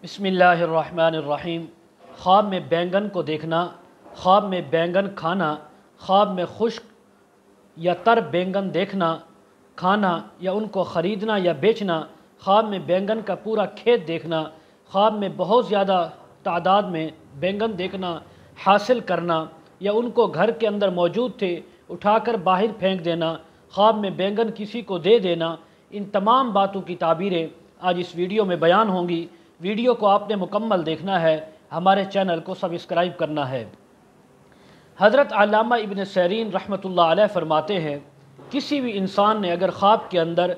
बिस्मिल्लाहिर्रहमानिर्रहीम। ख्वाब में बैंगन को देखना, ख्वाब में बैंगन खाना, ख्वाब में खुश्क या तर बैंगन देखना, खाना या उनको ख़रीदना या बेचना, ख्वाब में बैंगन का पूरा खेत देखना, ख्वाब में बहुत ज़्यादा तादाद में बैंगन देखना, हासिल करना या उनको घर के अंदर मौजूद थे उठाकर बाहर फेंक देना, ख्वाब में बैंगन किसी को दे देना, इन तमाम बातों की ताबीरें आज इस वीडियो में बयान होंगी। वीडियो को आपने मुकम्मल देखना है, हमारे चैनल को सब्सक्राइब करना है। हज़रत अल्लामा इब्न सीरीन रहमतुल्लाह अलैह फरमाते हैं, किसी भी इंसान ने अगर ख्वाब के अंदर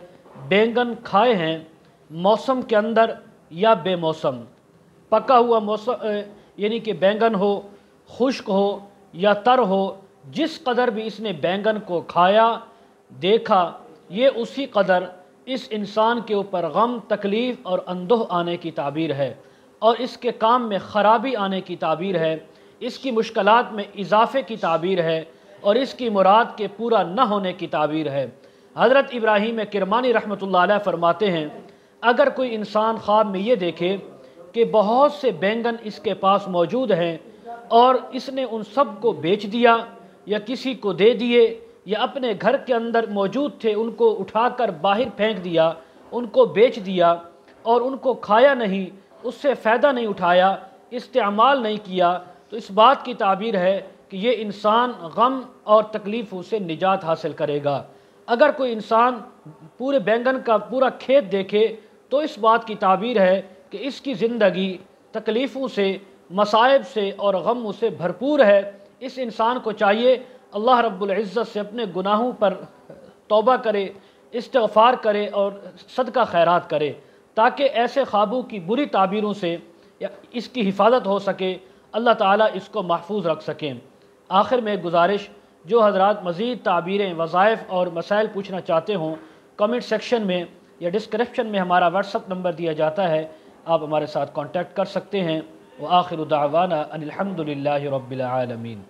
बैंगन खाए हैं, मौसम के अंदर या बेमौसम, पका हुआ मौसम यानी कि बैंगन हो, खुश्क हो या तर हो, जिस कदर भी इसने बैंगन को खाया देखा, ये उसी कदर इस इंसान के ऊपर गम, तकलीफ़ और अंदोह आने की ताबीर है और इसके काम में ख़राबी आने की ताबीर है, इसकी मुश्किलात में इजाफ़े की ताबीर है और इसकी मुराद के पूरा न होने की ताबीर है। हज़रत इब्राहीम किरमानी रहमतुल्लाह अलैह फरमाते हैं, अगर कोई इंसान ख्वाब में ये देखे कि बहुत से बैंगन इसके पास मौजूद हैं और इसने उन सब को बेच दिया या किसी को दे दिए या अपने घर के अंदर मौजूद थे उनको उठाकर बाहर फेंक दिया, उनको बेच दिया और उनको खाया नहीं, उससे फ़ायदा नहीं उठाया, इस्तेमाल नहीं किया, तो इस बात की ताबीर है कि ये इंसान गम और तकलीफ़ों से निजात हासिल करेगा। अगर कोई इंसान पूरे बैंगन का पूरा खेत देखे तो इस बात की ताबीर है कि इसकी ज़िंदगी तकलीफ़ों से, मसाइब से और गमों से भरपूर है। इस इंसान को चाहिए अल्लाह रब्बुल इज़्ज़त से अपने गुनाहों पर तौबा करे, इस्तिग़फ़ार करे और सदका खैरात करे, ताकि ऐसे ख्वाबों की बुरी ताबीरों से इसकी हिफाजत हो सके, अल्लाह ताला इसको महफूज रख सकें। आखिर में गुजारिश, जो हज़रात मज़ीद ताबीरें, वज़ाइफ़ और मसाइल पूछना चाहते हों, कमेंट सेक्शन में या डिस्क्रिप्शन में हमारा व्हाट्सअप नंबर दिया जाता है, आप हमारे साथ कांटेक्ट कर सकते हैं। व आखिरु दावाना अनिल हम्दुलिल्लाहि रब्बिल आलमीन।